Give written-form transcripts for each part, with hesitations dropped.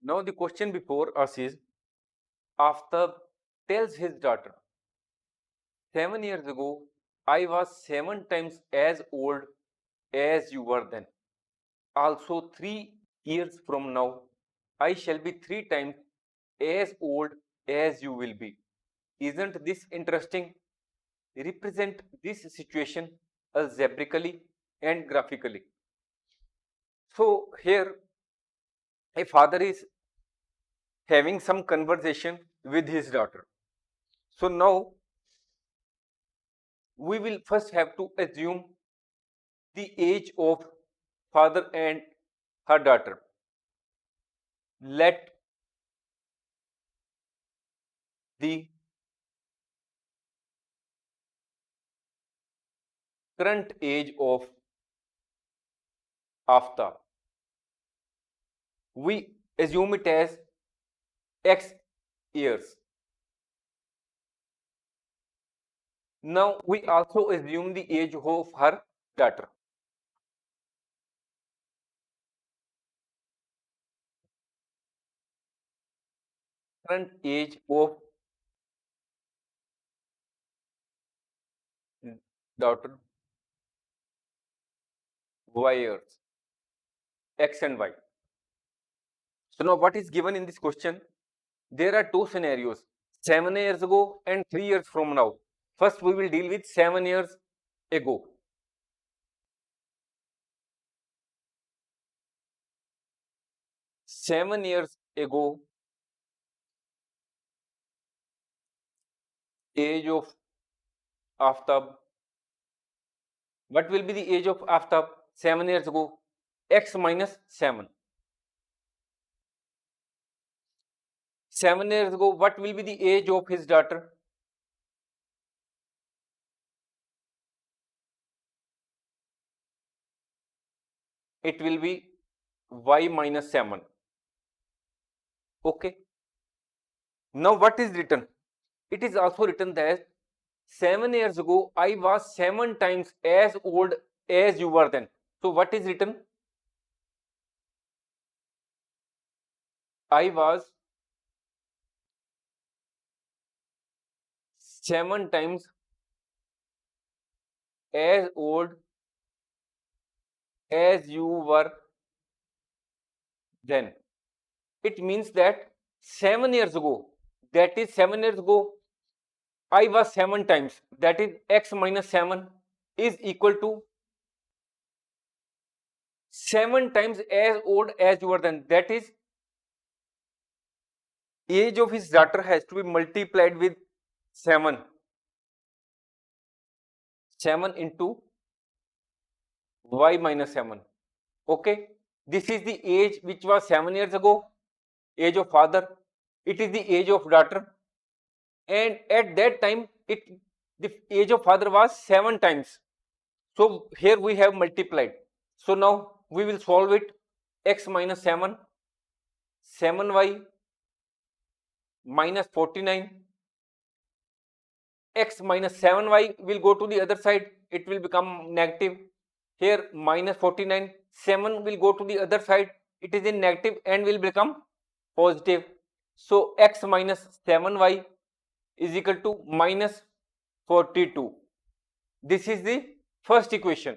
Now the question before us is, Aftab tells his daughter, 7 years ago, I was 7 times as old as you were then. Also, 3 years from now, I shall be 3 times as old as you will be. Isn't this interesting? Represent this situation algebraically and graphically. So, here a father is having some conversation with his daughter. So, now we will first have to assume the age of father and her daughter. Let the current age of Aftab, we assume it as X years. Now we also assume the age of her daughter. Current age of daughter, Y years, X and Y. So now what is given in this question? There are two scenarios, 7 years ago and 3 years from now. First we will deal with 7 years ago. Seven years ago, age of Aftab. What will be the age of Aftab 7 years ago? X minus 7. 7 years ago, what will be the age of his daughter? It will be Y minus 7. Okay. Now what is written? It is also written that 7 years ago, I was 7 times as old as you were then. So what is written? I was 7 times as old as you were then. It means that 7 years ago, that is 7 years ago, I was 7 times, that is X minus 7 is equal to 7 times as old as you were then. That is, age of his daughter has to be multiplied with 7. 7 into Y minus 7. Okay. This is the age which was 7 years ago, age of father. It is the age of daughter. And at that time, the age of father was 7 times. So here we have multiplied. So now we will solve it. X minus 7, 7y minus 49. X minus 7y will go to the other side. It will become negative. Here minus 49, 7 will go to the other side. It is in negative and will become positive. So x minus 7y is equal to minus 42. This is the first equation.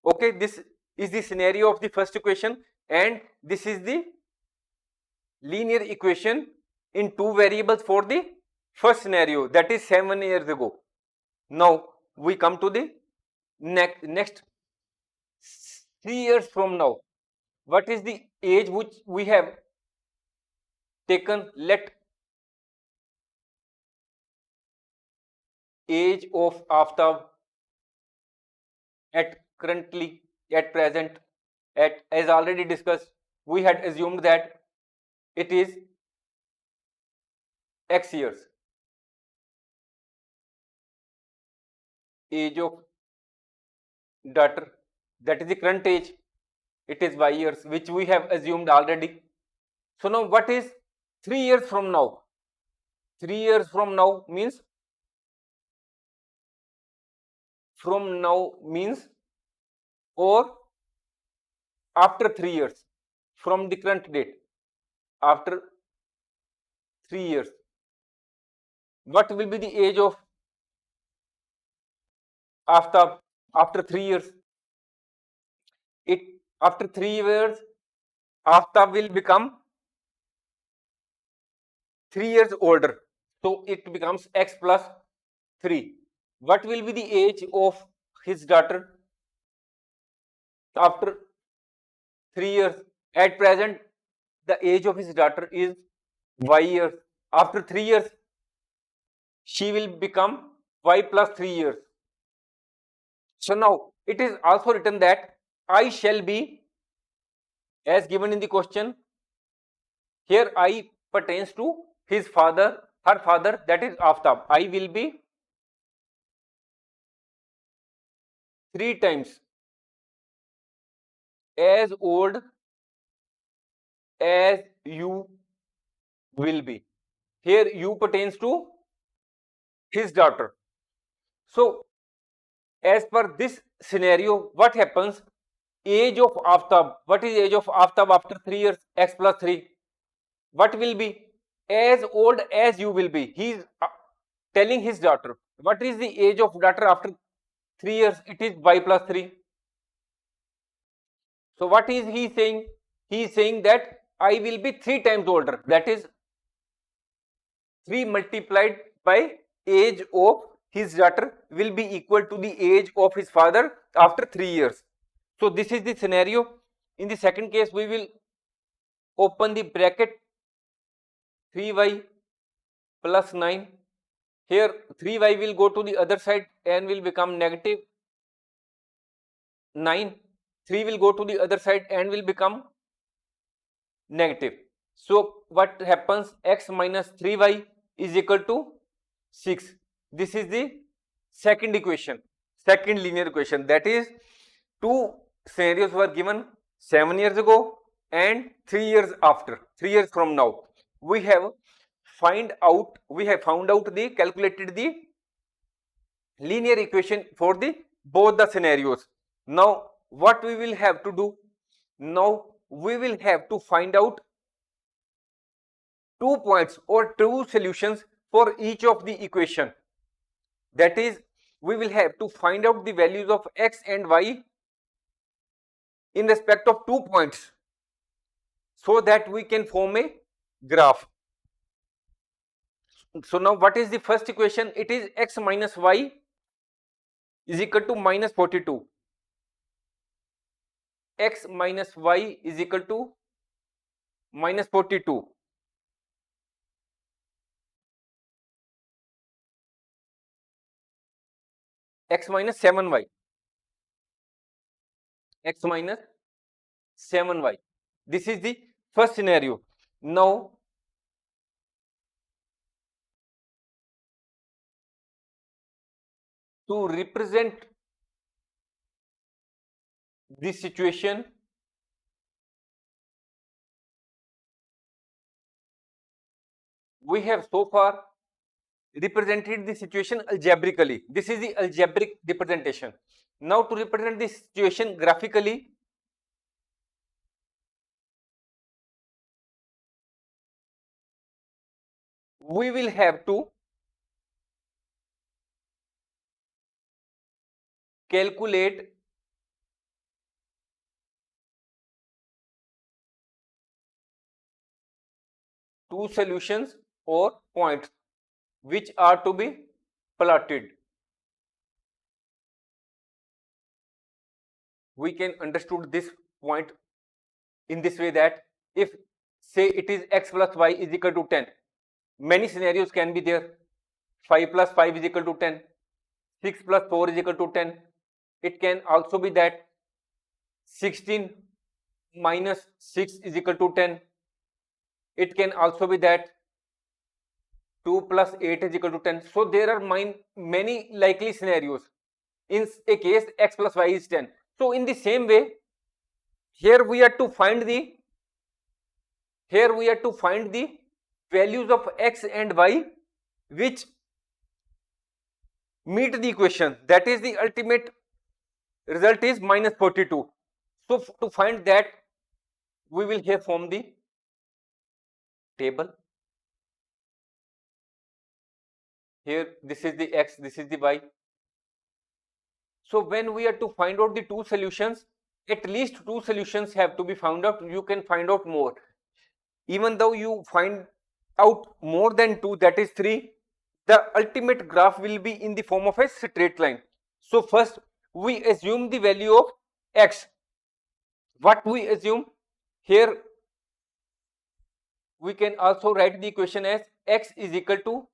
Okay, this is the scenario of the first equation, and this is the linear equation in two variables for the first scenario, that is 7 years ago. Now we come to the next 3 years from now. What is the age which we have taken? Let age of Aftab at currently, at present, at, as already discussed, we had assumed that it is X years. Age of daughter, that is the current age, it is Y years, which we have assumed already. So now what is 3 years from now? 3 years from now means, from now means, or after 3 years. from the current date after 3 years. What will be the age of Aftab after 3 years? It After 3 years, Aftab will become 3 years older. So it becomes x plus 3. What will be the age of his daughter after 3 years? At present, the age of his daughter is y years. After 3 years, she will become y plus 3 years. So now it is also written that I shall be, as given in the question, here I pertains to his father, her father, that is Aftab. I will be 3 times as old as you will be. Here you pertains to his daughter. So as per this scenario, what happens? Age of Aftab. What is age of Aftab after 3 years? X plus 3. What will be? As old as you will be. He is telling his daughter. What is the age of daughter after 3 years? It is y plus 3. So what is he saying? He is saying that I will be 3 times older. That is 3 multiplied by age of his daughter will be equal to the age of his father after 3 years. So this is the scenario. In the second case, we will open the bracket 3y plus 9. Here 3y will go to the other side and will become negative 9. 3 will go to the other side and will become negative. So what happens? X minus 3y is equal to 6. This is the second equation, second linear equation. That is, two scenarios were given 7 years ago and 3 years after, 3 years from now. We have found out calculated the linear equation for the both the scenarios. Now what we will have to do? Now we will have to find out 2 points or 2 solutions for each of the equation. That is, we will have to find out the values of x and y in respect of 2 points so that we can form a graph. So now what is the first equation? It is x minus y is equal to minus 42. X minus y is equal to minus 42. X minus 7y. X minus 7y. This is the first scenario. Now to represent this situation, we have so far represented the situation algebraically. This is the algebraic representation. Now to represent this situation graphically, we will have to calculate two solutions or points which are to be plotted. We can understood this point in this way that if say it is x plus y is equal to 10, many scenarios can be there. 5 plus 5 is equal to 10, 6 plus 4 is equal to 10. It can also be that 16 minus 6 is equal to 10. It can also be that 2 plus 8 is equal to 10. So there are many likely scenarios. In a case x plus y is 10. So in the same way, here we are to find the values of x and y which meet the equation. That is, the ultimate result is minus 42. So to find that we will here form the table. Here this is the x, this is the y. So when we are to find out the two solutions, at least two solutions have to be found out. You can find out more. Even though you find out more than two, that is three, the ultimate graph will be in the form of a straight line. So first we assume the value of x. What we assume here, we can also write the equation as x is equal to,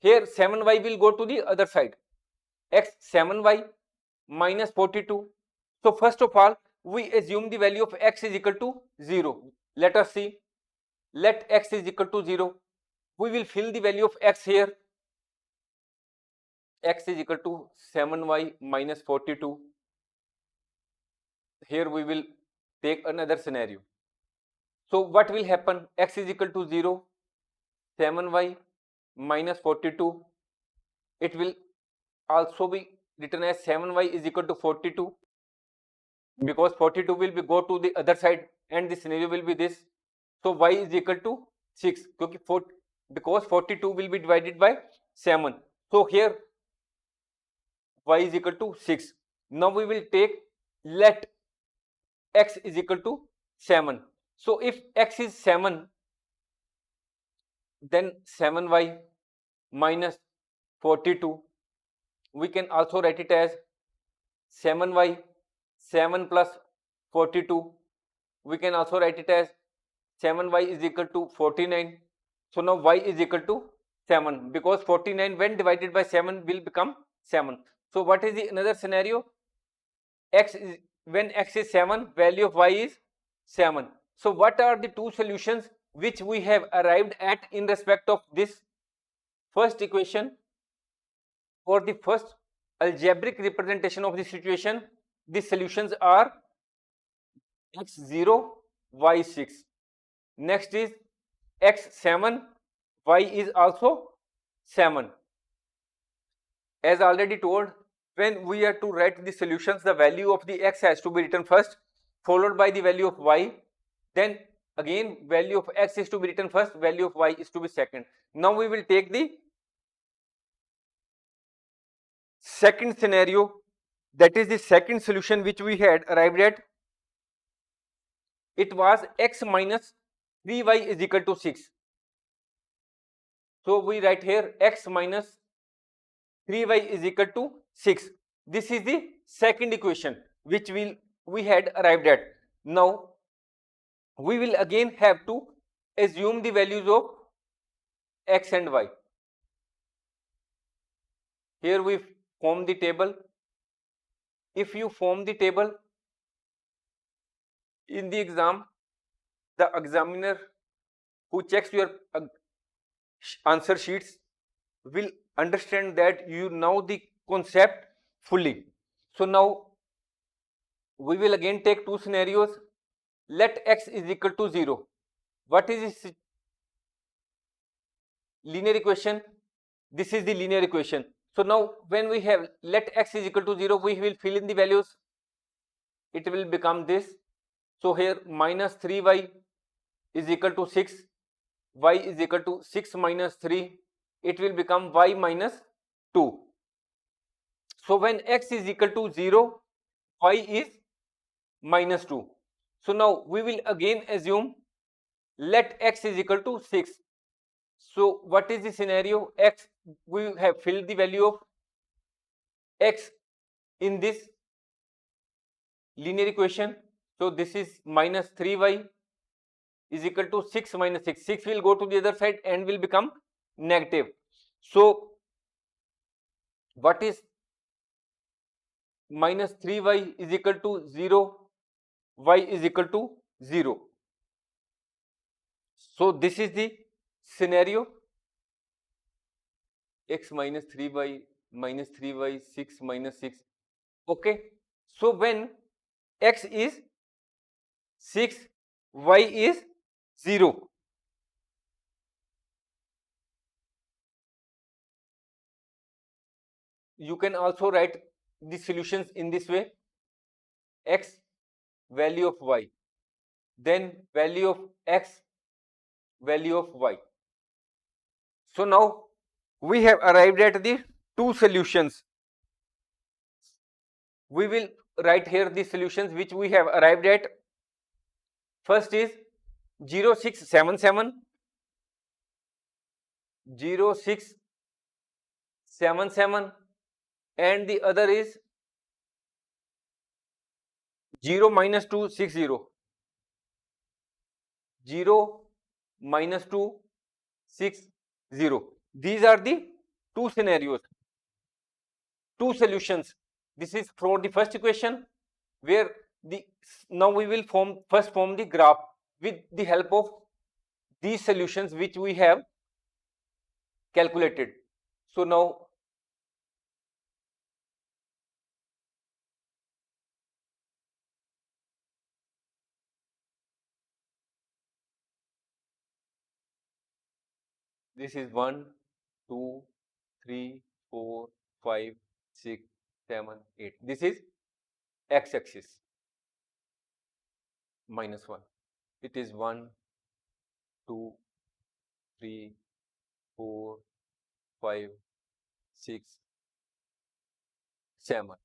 here 7y will go to the other side, x 7y minus 42. So first of all, we assume the value of x is equal to 0. Let us see. Let x is equal to 0. We will fill the value of x here. X is equal to 7y minus 42. Here we will take another scenario. So what will happen? X is equal to 0, 7y minus 42. It will also be written as 7y is equal to 42, because 42 will be go to the other side and the scenario will be this. So y is equal to 6, because 42 will be divided by 7. So here y is equal to 6. Now we will take, let x is equal to 7. So if x is 7, then 7y minus 42, we can also write it as 7y, 7 plus 42. We can also write it as 7y is equal to 49. So now y is equal to 7, because 49 when divided by 7 will become 7. So what is the another scenario? X is, when x is 7, value of y is 7. So what are the two solutions which we have arrived at in respect of this first equation? For the first algebraic representation of the situation, the solutions are x0, y6. Next is x7, y is also 7. As already told, when we are to write the solutions, the value of the x has to be written first, followed by the value of y. Then again value of x is to be written first, value of y is to be second. Now we will take the second scenario, that is the second solution which we had arrived at. It was x minus 3y is equal to 6. So we write here x minus 3y is equal to 6. This is the second equation which we had arrived at. Now we will again have to assume the values of x and y. Here we form the table. If you form the table in the exam, the examiner who checks your answer sheets will understand that you know the concept fully. So now we will again take two scenarios. Let x is equal to 0. What is this linear equation? This is the linear equation. So now when we have let x is equal to 0, we will fill in the values. It will become this. So here minus 3y is equal to 6, y is equal to 6 minus 3, it will become y minus 2. So when x is equal to 0, y is minus 2. So now we will again assume let x is equal to 6. So what is the scenario? X, we have filled the value of x in this linear equation. So this is minus 3y is equal to 6 minus 6. 6 will go to the other side and will become negative. So what is minus 3y is equal to 0, y is equal to 0. So this is the scenario, x minus 3y minus 3y 6 minus 6. Okay. So when x is 6, y is 0. You can also write the solutions in this way: x value of y then value of x, value of y. So now we have arrived at the two solutions. We will write here the solutions which we have arrived at. First is 0677, 0677, and the other is 0 minus 260, 0 minus 260. These are the two scenarios, two solutions. This is for the first equation, where the now we will first form the graph with the help of these solutions which we have calculated. So now this is 1, 2, 3, 4, 5, 6, 7, 8. This is x-axis minus 1. It is 1, 2, 3, 4, 5, 6, 7.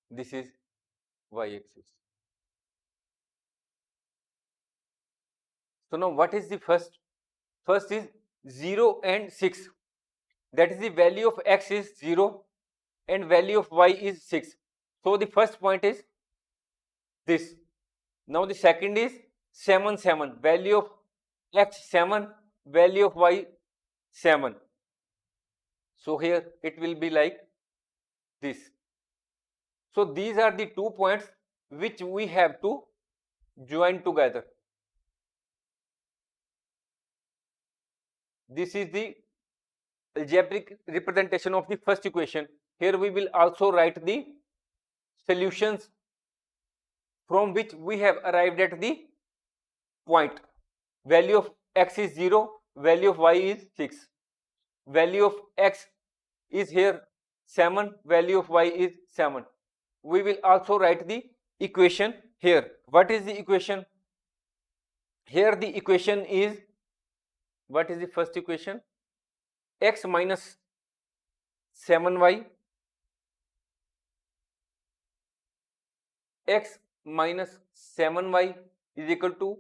This is y-axis. So now what is the first? First is 0 and 6. That is the value of x is 0 and value of y is 6. So the first point is this. Now the second is 7, 7. Value of x 7, value of y 7. So here it will be like this. So these are the 2 points which we have to join together. This is the algebraic representation of the first equation. Here we will also write the solutions from which we have arrived at the point. Value of x is 0, value of y is 6. Value of x is here 7, value of y is 7. We will also write the equation here. What is the equation? Here the equation is, what is the first equation? X minus 7y, x minus 7y is equal to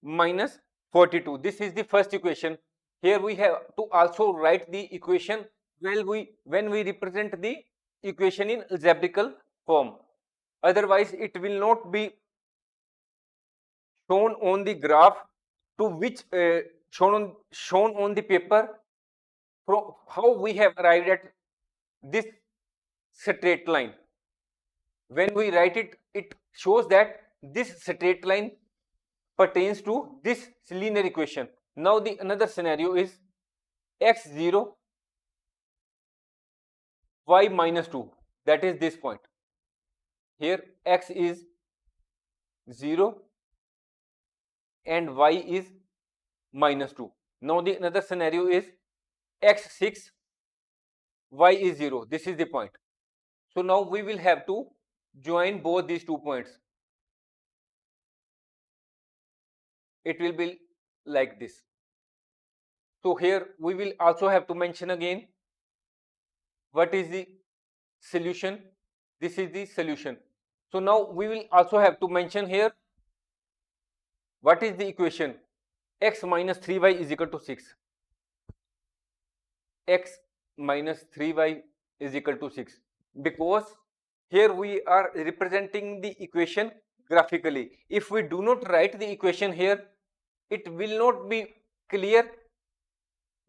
minus 42. This is the first equation. Here we have to also write the equation when we represent the equation in algebraical form. Otherwise it will not be shown on the graph, to which shown on the paper. From how we have arrived at this straight line. When we write it, it shows that this straight line pertains to this linear equation. Now the another scenario is x0, y minus 2. That is this point. Here x is 0 and y is minus 2. Now the another scenario is x6, y is 0. This is the point. So now we will have to join both these 2 points. It will be like this. So here we will also have to mention again what is the solution. This is the solution. So now we will also have to mention here what is the equation. X minus 3y is equal to 6. X minus 3y is equal to 6, because here we are representing the equation graphically. If we do not write the equation here, it will not be clear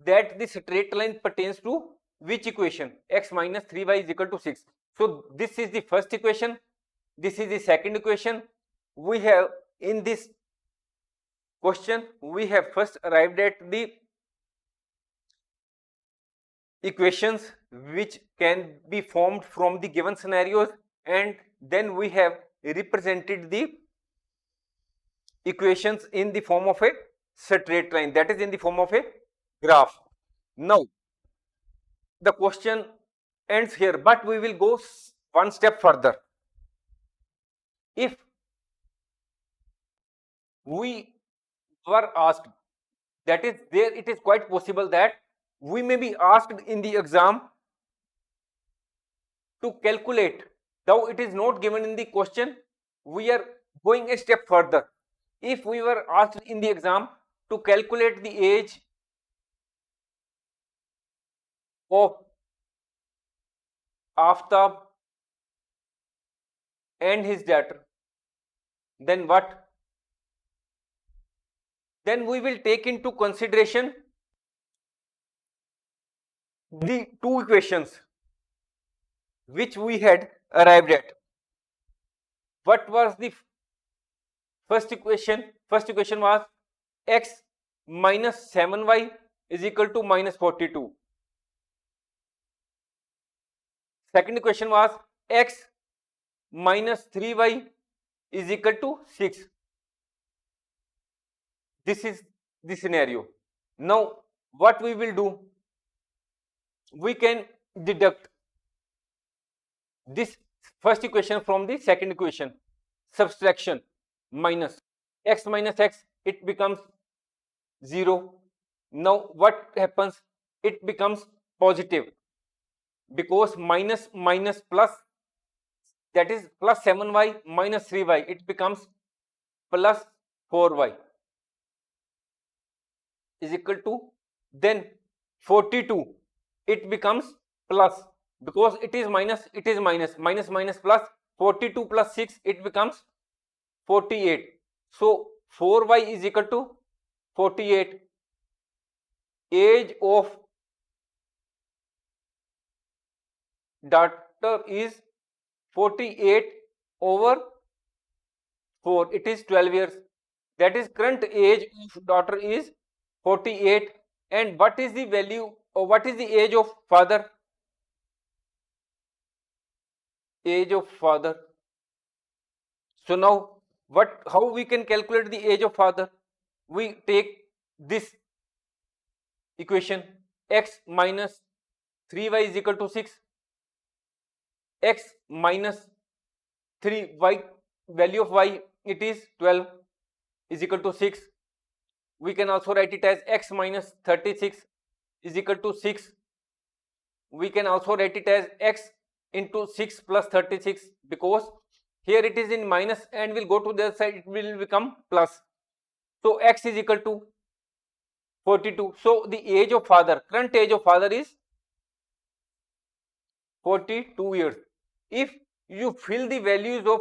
that the straight line pertains to which equation. X minus 3y is equal to 6. So this is the first equation, this is the second equation. We have in this question, we have first arrived at the equations which can be formed from the given scenarios, and then we have represented the equations in the form of a straight line, that is in the form of a graph. Now the question ends here, but we will go one step further. If we were asked, that is there, it is quite possible that we may be asked in the exam to calculate, though it is not given in the question, we are going a step further. If we were asked in the exam to calculate the age of Aftab and his daughter, then what? Then we will take into consideration the two equations which we had arrived at. What was the first equation? First equation was x minus 7y is equal to minus 42. Second equation was x minus 3y is equal to 6. This is the scenario. Now, what we will do? We can deduct this first equation from the second equation. Subtraction, minus x, it becomes 0. Now, what happens? It becomes positive, because minus plus, that is plus 7y minus 3y, it becomes plus 4y is equal to, then 42, it becomes plus, because it is minus, minus plus 42 plus 6, it becomes 48. So 4y is equal to 48. Age of daughter is 48 over 4, it is 12 years. That is, current age of daughter is 48. And what is the value, or what is the age of father? Age of father. So now, how we can calculate the age of father? We take this equation, x minus 3y is equal to 6, x minus 3y, value of y, it is 12, is equal to 6. We can also write it as x minus 36 is equal to 6. We can also write it as x into 6 plus 36, because here it is in minus and will go to the other side, it will become plus. So x is equal to 42. So the age of father, current age of father is 42 years. If you fill the values of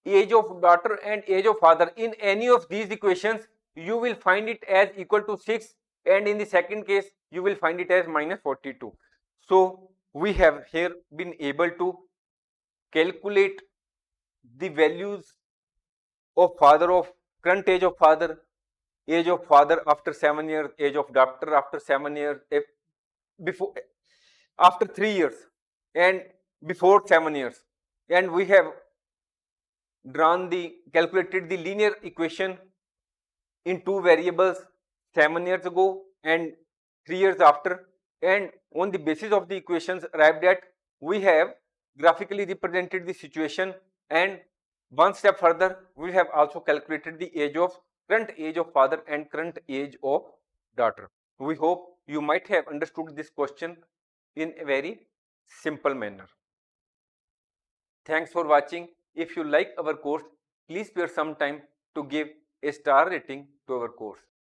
age of daughter and age of father in any of these equations, you will find it as equal to 6, and in the second case you will find it as minus 42. So we have here been able to calculate the values of father, of current age of father, age of father after 7 years, age of daughter after 7 years, before, after 3 years, and before 7 years. And we have calculated the linear equation in two variables 7 years ago and 3 years after. And on the basis of the equations arrived at, we have graphically represented the situation, and one step further, we have also calculated the current age of father and current age of daughter. We hope you might have understood this question in a very simple manner. Thanks for watching. If you like our course, please spare some time to give a star rating to our course.